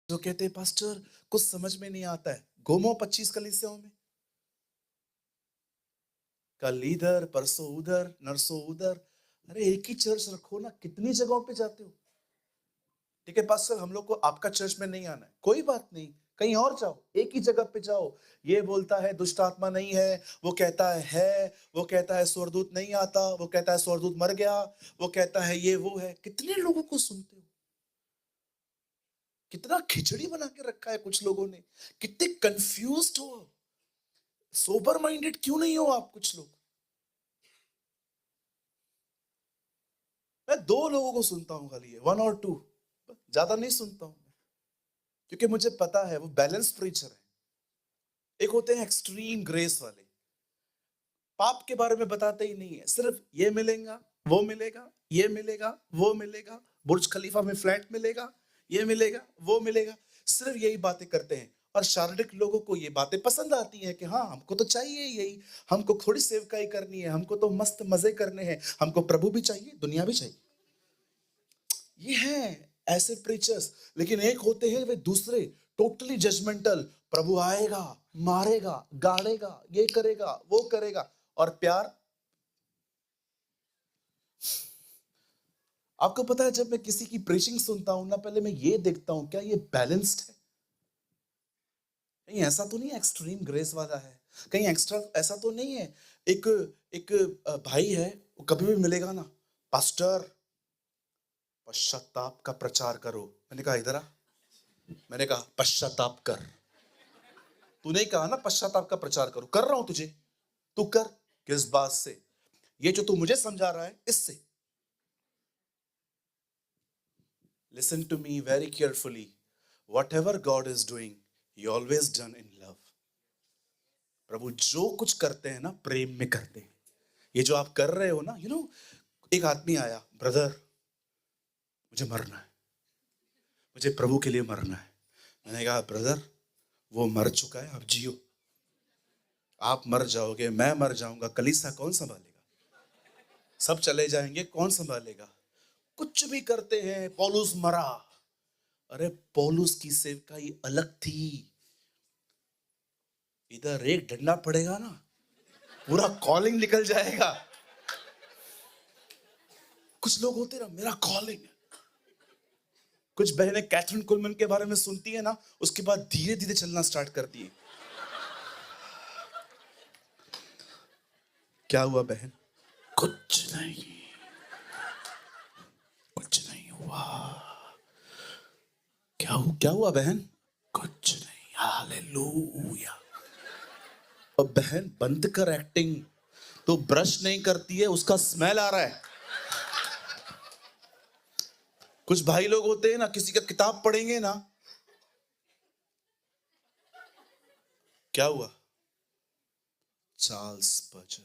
जो कहते हैं पास्टर कुछ समझ में नहीं आता है, घूमो 25 कलीसियाओं में, कल इधर परसों उधर नरसों उधर। अरे एक ही चर्च रखो ना, कितनी जगहों पे जाते हो? ठीक है पास्टर, हम लोग को आपका चर्च में नहीं आना है, कोई बात नहीं, कहीं और जाओ, एक ही जगह पे जाओ। ये बोलता है दुष्ट आत्मा नहीं है, वो कहता है, वो कहता है स्वर्गदूत नहीं आता, वो कहता है स्वर्गदूत मर गया, वो कहता है ये वो है। कितने लोगों को सुनते हो? कितना खिचड़ी बना के रखा है कुछ लोगों ने, कितने कंफ्यूज्ड हो। सोबर माइंडेड क्यों नहीं हो आप कुछ लोग? मैं दो लोगों को सुनता हूं खाली, वन और टू, ज्यादा नहीं सुनता हूं मैं, क्योंकि मुझे पता है वो बैलेंस प्रीचर है। एक होते हैं एक्सट्रीम ग्रेस वाले, पाप के बारे में बताते ही नहीं है, सिर्फ ये मिलेगा, वो मिलेगा, ये मिलेगा, वो मिलेगा, बुर्ज खलीफा में फ्लैट मिलेगा, ये मिलेगा, वो मिलेगा, सिर्फ यही बातें करते हैं। और शारीरिक लोगों को ये बातें पसंद आती हैं कि हाँ हमको तो चाहिए यही, हमको थोड़ी सेवकाई करनी है, हमको तो मस्त मजे करने हैं, हमको प्रभु भी चाहिए दुनिया भी चाहिए। ये हैं ऐसे प्रीचर्स। लेकिन एक होते हैं वे दूसरे, टोटली जजमेंटल, प्रभु आएगा, मारेगा, गाड़ेगा, ये करेगा, वो करेगा। और प्यार, आपको पता है जब मैं किसी की प्रीचिंग सुनता हूं ना, पहले मैं ये देखता हूं क्या ये बैलेंस्ड है, कहीं ऐसा तो नहीं एक्सट्रीम ग्रेस वाला है, कहीं एक्स्ट्रा ऐसा तो नहीं है। एक एक भाई है, वो कभी भी मिलेगा ना, पास्टर पश्चाताप का प्रचार करो। मैंने कहा इधर आ, मैंने कहा पश्चाताप कर। तूने ही कहा ना पश्चाताप का प्रचार करो, कर रहा हूं तुझे, तू कर। किस बात से? ये जो तू मुझे समझा रहा है इससे। Listen to me very carefully, whatever God is doing he always done in love. प्रभु जो कुछ करते हैं ना प्रेम में करते हैं। ये जो आप कर रहे हो ना, एक आदमी आया, ब्रदर मुझे मरना है, मुझे प्रभु के लिए मरना है। मैंने कहा ब्रदर वो मर चुका है, आप जियो। आप मर जाओगे, मैं मर जाऊंगा, कलीसिया कौन संभालेगा? सब चले जाएंगे, कौन संभालेगा? कुछ भी करते हैं, पौलुस मरा। अरे पौलुस की सेवकाई अलग थी, इधर एक डंडा पड़ेगा ना पूरा कॉलिंग निकल जाएगा। कुछ लोग होते ना, मेरा कॉलिंग है। कुछ बहनें कैथरीन कुलमन के बारे में सुनती है ना, उसके बाद धीरे धीरे चलना स्टार्ट करती है। क्या हुआ बहन? कुछ नहीं, कुछ नहीं हुआ। क्या हुआ बहन? कुछ नहीं, हालेलुया। अब बहन बंद कर एक्टिंग, तो ब्रश नहीं करती है, उसका स्मेल आ रहा है। कुछ भाई लोग होते हैं ना, किसी का किताब पढ़ेंगे ना, क्या हुआ? चार्ल्स स्पर्जन।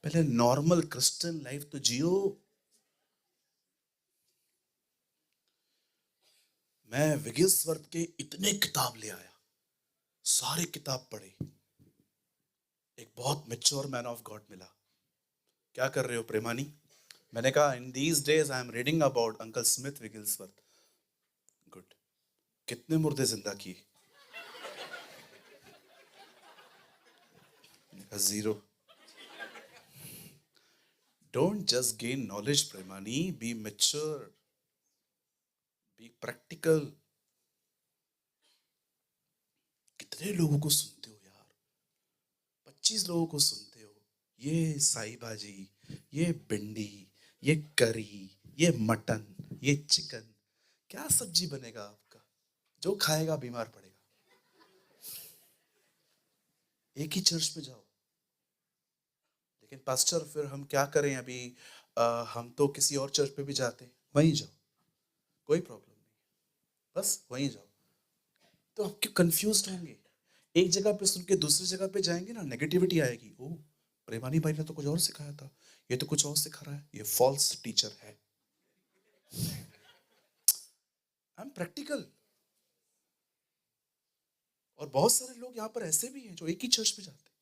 पहले नॉर्मल क्रिश्चियन लाइफ तो जियो। मैं विगिलसवर्थ के इतने किताब ले आया, सारी किताब पढ़ी, एक बहुत मैच्योर मैन ऑफ गॉड मिला। क्या कर रहे हो प्रेमानी? मैंने कहा in these days I am reading about uncle Smith Wigglesworth. Good. कितने मुर्दे जिंदा किए? मैंने कहा zero. Don't just gain knowledge Premani, be mature, be practical. कितने लोगों को सुनते हो यार? 25 लोगों को सुनते हो, ये साई भाजी, ये भिंडी, ये करी, ये मटन, ये चिकन, क्या सब्जी बनेगा आपका? जो खाएगा बीमार पड़ेगा। एक ही चर्च में जाओ। लेकिन पास्टर फिर हम क्या करें अभी? हम तो किसी और चर्च पे भी जाते हैं, वहीं जाओ, कोई प्रॉब्लम नहीं, बस वहीं जाओ। तो आप क्यों कंफ्यूज होंगे? एक जगह पे सुन के दूसरी जगह पे जाएंगे ना, नेगेटिविटी आएगी। ओ प्रेमानी भाई ने तो कुछ और सिखाया था, ये तो कुछ और सिखा रहा है, ये फॉल्स टीचर है। I am practical. और बहुत सारे लोग यहाँ पर ऐसे भी हैं जो एक ही चर्च में जाते हैं,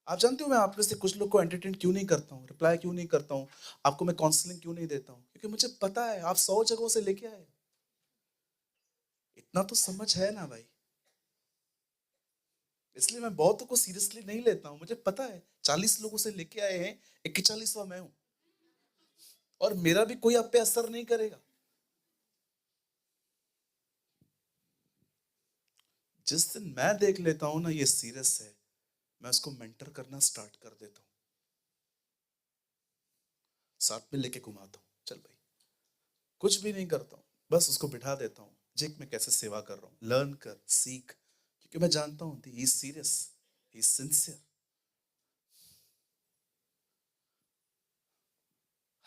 आप जानते हो मैं आप में से कुछ लोग को एंटरटेन क्यों नहीं करता हूँ, रिप्लाई क्यों नहीं करता हूँ, आपको मैं काउंसलिंग क्यों नहीं देता हूँ? क्योंकि मुझे पता है आप 100 जगहों से लेके आए। इतना तो समझ है ना भाई। इसलिए मैं बहुतों को सीरियसली नहीं लेता हूँ। मुझे पता है 40 लोगों से लेके आए हैं, 41वां मैं हूं और मेरा भी कोई आप पे असर नहीं करेगा। जिस दिन मैं देख लेता हूं ना ये सीरियस है, मैं उसको मेंटर करना स्टार्ट कर देता हूँ, साथ में लेके घुमाता हूँ, चल भाई। कुछ भी नहीं करता हूँ, बस उसको बिठा देता हूँ, देख मैं कैसे सेवा कर रहा हूँ, लर्न कर, सीख। क्योंकि मैं जानता हूँ he is serious, he is sincere.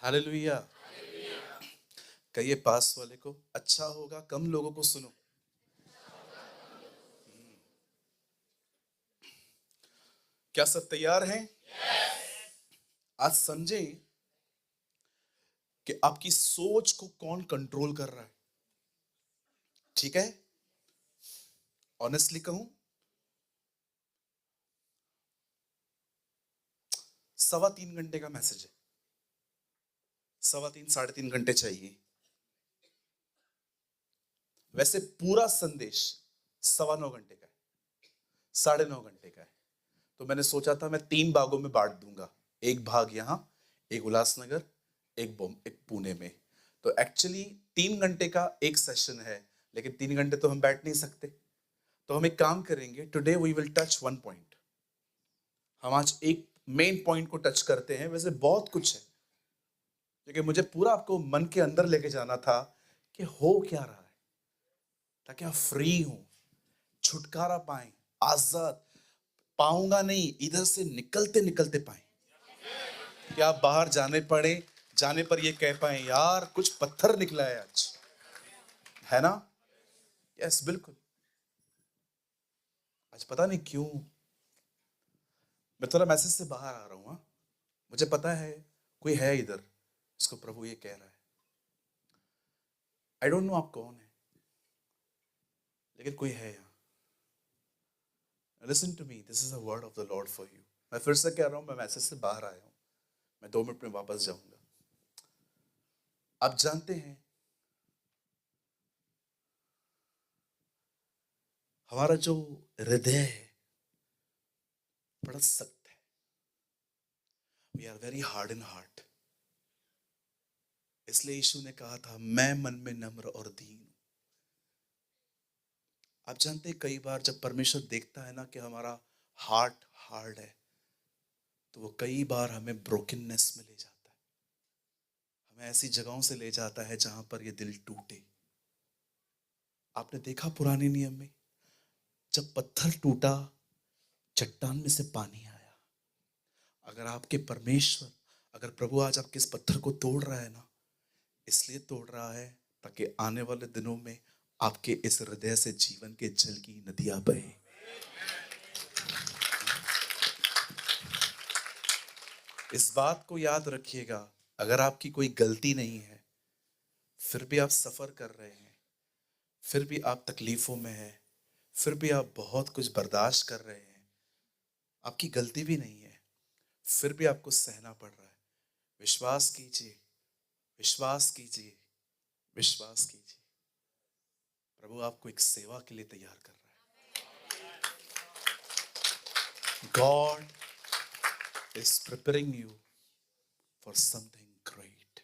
Hallelujah. कहिए पास वाले को, अच्छा होगा कम लोगों को सुनो। क्या सब तैयार हैं? आज समझें कि आपकी सोच को कौन कंट्रोल कर रहा है। ठीक है, ऑनेस्टली कहूं, 3.25 घंटे का मैसेज है, 3.25 3.5 घंटे चाहिए। वैसे पूरा संदेश 9.25 घंटे का है, 9.5 घंटे का है। तो मैंने सोचा था मैं 3 भागों में बांट दूंगा, एक भाग यहां, एक उल्लासनगर, एक पुणे में। तो एक्चुअली 3 घंटे का एक सेशन है, लेकिन 3 घंटे तो हम बैठ नहीं सकते। तो हम एक काम करेंगे, today we will touch one point. हम आज एक मेन पॉइंट को टच करते हैं। वैसे बहुत कुछ है, क्योंकि मुझे पूरा आपको मन के अंदर लेके जाना था कि हो क्या रहा है, ताकि आप फ्री हो, छुटकारा पाएं, आजाद। पाऊंगा नहीं, इधर से निकलते निकलते पाए कि आप बाहर जाने पर ये कह पाए यार कुछ पत्थर निकला है आज, है ना? यस बिल्कुल। आज पता नहीं क्यों मैं थोड़ा मैसेज से बाहर आ रहा हूं। हाँ, मुझे पता है कोई है इधर, इसको प्रभु ये कह रहा है। आई डोंट नो आप कौन है, लेकिन कोई है यहाँ। Listen to me, this is a word of the lord for you. मैं फिर से कह रहा हूं, मैं मैसेज से बाहर आया हूं, मैं 2 मिनट में वापस जाऊंगा। आप जानते हैं हमारा जो हृदय है बड़ा सख्त है। We are very hard in heart. इसलिए यीशु ने कहा था मैं मन में नम्र और दीन हूं। आप जानते हैं कई बार जब परमेश्वर देखता है ना कि हमारा हार्ट हार्ड है, तो वो कई बार हमें ब्रोकननेस में ले जाता है, हमें ऐसी जगहों से ले जाता है जहां पर ये दिल टूटे। आपने देखा पुराने नियम में जब पत्थर टूटा, चट्टान में से पानी आया। अगर आपके परमेश्वर, अगर प्रभु आज आपके इस पत्थर को तोड़ रहा है ना, इसलिए तोड़ रहा है ताकि आने वाले दिनों में आपके इस हृदय से जीवन के जल की नदियां बहे। इस बात को याद रखिएगा, अगर आपकी कोई गलती नहीं है, फिर भी आप सफर कर रहे हैं, फिर भी आप तकलीफों में हैं, फिर भी आप बहुत कुछ बर्दाश्त कर रहे हैं, आपकी गलती भी नहीं है, फिर भी आपको सहना पड़ रहा है, विश्वास कीजिए, विश्वास कीजिए, विश्वास कीजिए। प्रभु आपको एक सेवा के लिए तैयार कर रहा है। God is preparing you for something great.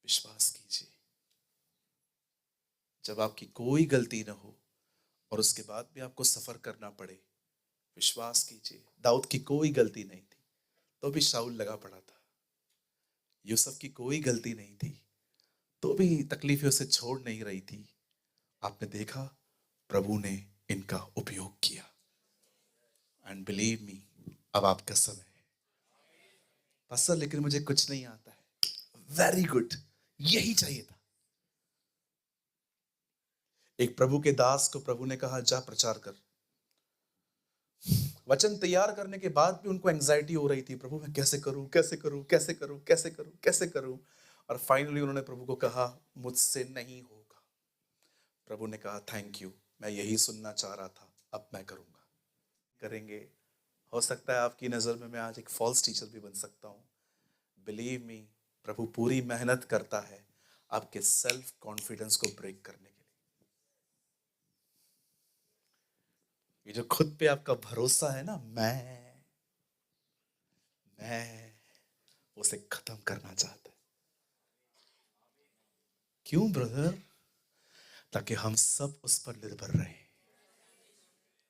विश्वास कीजिए। जब आपकी कोई गलती ना हो और उसके बाद भी आपको सफर करना पड़े, विश्वास कीजिए। दाऊद की कोई गलती नहीं थी तो भी शाऊल लगा पड़ा था। यूसुफ की कोई गलती नहीं थी तो भी तकलीफें उसे छोड़ नहीं रही थी। आपने देखा प्रभु ने इनका उपयोग किया। एंड बिलीव मी, अब आपका समय है। पास्टर लेकिन मुझे कुछ नहीं आता है। वेरी गुड, यही चाहिए था। एक प्रभु के दास को प्रभु ने कहा जा प्रचार कर। वचन तैयार करने के बाद भी उनको एंजाइटी हो रही थी, प्रभु मैं कैसे करूं, कैसे करूं, कैसे करूं, कैसे करूं, कैसे करूं। और फाइनली उन्होंने प्रभु को कहा मुझसे नहीं होगा। प्रभु ने कहा थैंक यू, मैं यही सुनना चाह रहा था, अब मैं करूंगा। करेंगे हो सकता है आपकी नजर में मैं आज एक फॉल्स टीचर भी बन सकता हूं। बिलीव मी, प्रभु पूरी मेहनत करता है आपके सेल्फ कॉन्फिडेंस को ब्रेक करने के लिए। ये जो खुद पे आपका भरोसा है ना, मैं उसे खत्म करना चाहता है। क्यों ब्रदर? ताकि हम सब उस पर निर्भर रहें।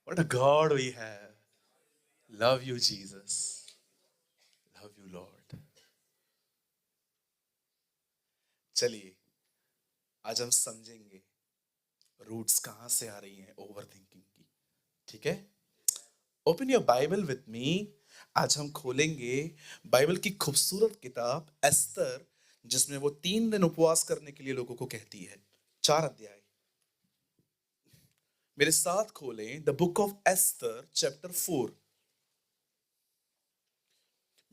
What a God we have. Love you, Jesus. Love you, Lord. चलिए, आज हम समझेंगे रूट्स कहां से आ रही हैं ओवर थिंकिंग की। ठीक है? Open your Bible with me. आज हम खोलेंगे बाइबल की खूबसूरत किताब एस्तर, जिसमें वो 3 दिन उपवास करने के लिए लोगों को कहती है। 4 अध्याय। मेरे साथ खोलें the book of Esther chapter 4।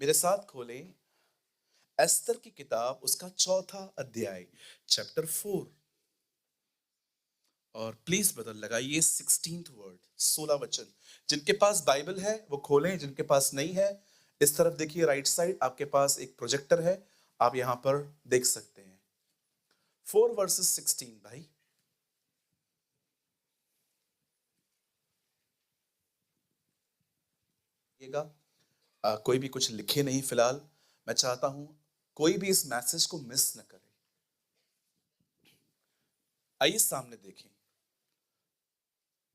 मेरे साथ खोलें एस्तर की किताब, उसका 4 अध्याय, चैप्टर 4। और प्लीज बदल लगाइए 16th वर्ड, 16 वचन। जिनके पास बाइबल है वो खोलें, जिनके पास नहीं है इस तरफ देखिए, राइट साइड आपके पास एक प्रोजेक्टर है, आप यहां पर देख सकते हैं। 4 वर्सेस 16 भाई। कोई भी कुछ लिखे नहीं फिलहाल। मैं चाहता हूं कोई भी इस मैसेज को मिस न करे। आइए सामने देखें।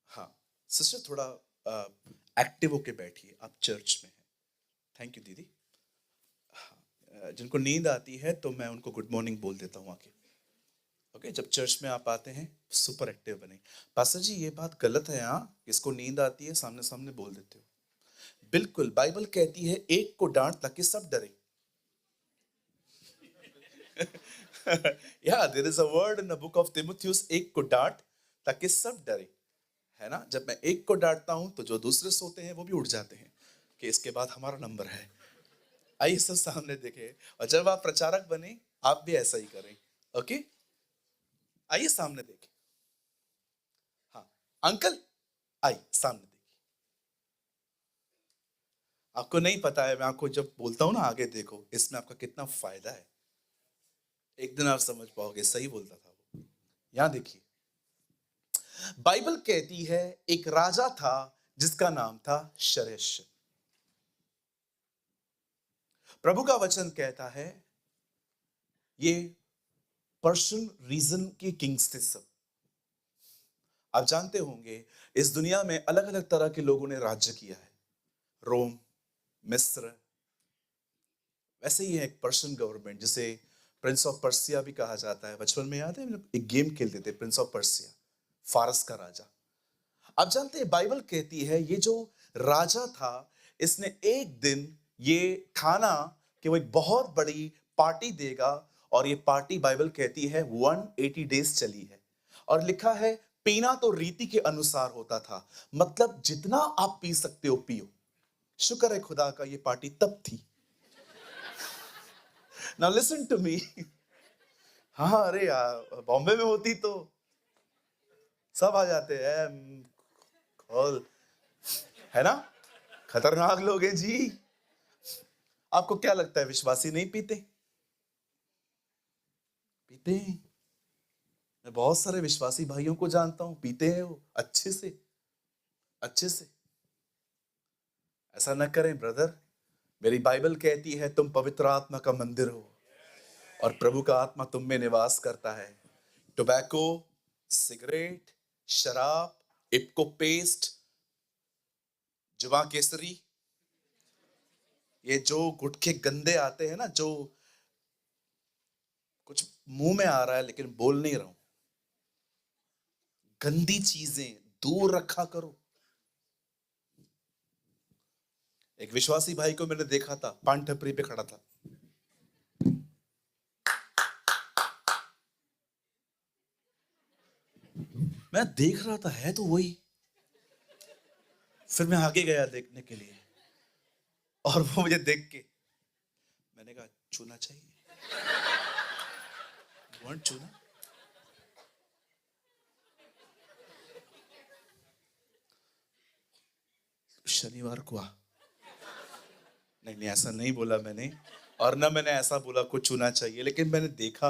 हाँ, सिस्टर थोड़ा एक्टिव होके बैठिए, आप चर्च में हैं। थैंक यू दीदी। जिनको नींद आती है तो मैं उनको गुड मॉर्निंग बोल देता हूँ आके। ओके, जब चर्च में आप आते हैं सुपर एक्टिव बने। पास्टर जी ये बात गलत है, हाँ? इसको नींद आती है सामने सामने बोल देते हो। बिल्कुल, बाइबल कहती है एक को डांट ताकि सब डरे। या there is a word in the book of तिमुथियुस, एक को डांट ताकि सब डरे। है ना? जब मैं एक को डांटता हूं तो जो दूसरे सोते हैं वो भी उठ जाते हैं कि इसके बाद हमारा नंबर है। आइए सब सामने देखें, और जब आप प्रचारक बने आप भी ऐसा ही करें। ओके, आइए सामने देखें। हाँ अंकल, आइए सामने देखिए। आपको नहीं पता है, मैं आपको जब बोलता हूं ना आगे देखो, इसमें आपका कितना फायदा है। एक दिन आप समझ पाओगे, सही बोलता था वो। यहां देखिए, बाइबल कहती है एक राजा था जिसका नाम था शरेश। प्रभु का वचन कहता है ये पर्शियन रीजन के किंग्स थे सब। आप जानते होंगे इस दुनिया में अलग अलग तरह के लोगों ने राज्य किया है। रोम, मिस्र, वैसे ही है एक पर्शियन गवर्नमेंट जिसे प्रिंस ऑफ पर्सिया भी कहा जाता है। बचपन में याद है हम लोग एक गेम खेलते थे, प्रिंस ऑफ पर्सिया, फारस का राजा। आप जानते हैं बाइबल कहती है ये जो राजा था, इसने एक दिन ये ठाना कि वो एक बहुत बड़ी पार्टी देगा, और ये पार्टी बाइबल कहती है 180 डेज चली है। और लिखा है पीना तो रीति के अनुसार होता था, मतलब जितना आप पी सकते हो पियो। शुक्र है खुदा का ये पार्टी तब थी। Now listen to me. हाँ अरे यार, बॉम्बे में होती तो सब आ जाते हैं। खोल, है ना? खतरनाक लोग हैं जी। आपको क्या लगता है विश्वासी नहीं पीते? पीते हैं। मैं बहुत सारे विश्वासी भाइयों को जानता हूं, पीते हैं वो अच्छे से, अच्छे से। ऐसा न करें ब्रदर। मेरी बाइबल कहती है तुम पवित्र आत्मा का मंदिर हो और प्रभु का आत्मा तुम में निवास करता है। टोबैको, सिगरेट, शराब, इप्को पेस्ट, जुआ केसरी, ये जो गुटखे गंदे आते हैं ना, जो कुछ मुंह में आ रहा है लेकिन बोल नहीं रहा हूं, गंदी चीजें दूर रखा करो। एक विश्वासी भाई को मैंने देखा था, पान टपरी पे खड़ा था। मैं देख रहा था, है तो वही। फिर मैं आगे गया देखने के लिए, और वो मुझे देख के, मैंने कहा छूना चाहिए। छूना। शनिवार को आ, नहीं नहीं, ऐसा नहीं बोला मैंने, और ना मैंने ऐसा बोला कुछ चुना चाहिए, लेकिन मैंने देखा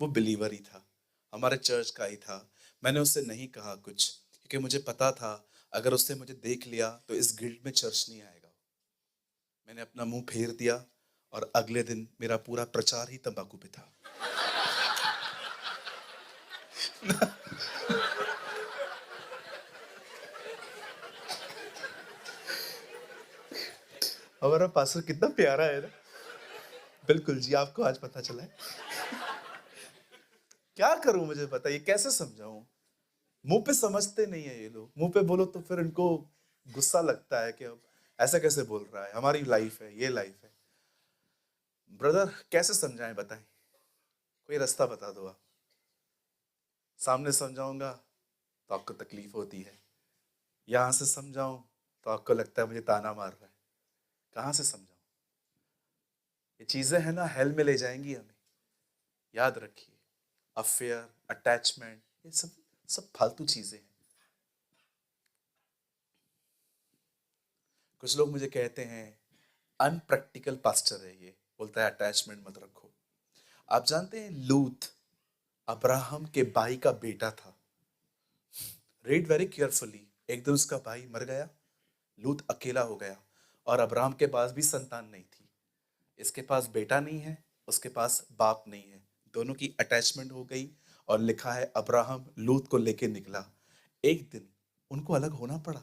वो बिलीवर ही था, हमारे चर्च का ही था। मैंने उससे नहीं कहा कुछ, क्योंकि मुझे पता था अगर उसने मुझे देख लिया तो इस गिल्ड में चर्च नहीं आएगा। मैंने अपना मुंह फेर दिया, और अगले दिन मेरा पूरा प्रचार ही तंबाकू पे था। हमारा पास्टर कितना प्यारा है ना। बिल्कुल जी, आपको आज पता चला है। क्या करूं, मुझे बताइए कैसे समझाऊं। मुंह पे समझते नहीं है ये लोग, मुंह पे बोलो तो फिर इनको गुस्सा लगता है कि अब ऐसा कैसे बोल रहा है, हमारी लाइफ है, ये लाइफ है। ब्रदर कैसे समझाएं, बताएं, कोई रास्ता बता दो आप। सामने समझाऊंगा तो आपको तकलीफ होती है, यहां से समझाऊं तो आपको लगता है मुझे ताना मार रहा है। कहां से समझाऊं। ये चीजें हैं ना, हेल में ले जाएंगी हमें, याद रखिए। अफेयर, अटैचमेंट, ये सब सब फालतू चीजें हैं। कुछ लोग मुझे कहते हैं अनप्रैक्टिकल पास्टर है ये, बोलता है अटैचमेंट मत रखो। आप जानते हैं लूत अब्राहम के भाई का बेटा था। Read very carefully. एक दिन उसका भाई मर गया, लूत अकेला हो गया, और अब्राहम के पास भी संतान नहीं थी। इसके पास बेटा नहीं है, उसके पास बाप नहीं है, दोनों की अटैचमेंट हो गई। और लिखा है अब्राहम लूत को लेके निकला। एक दिन उनको अलग होना पड़ा।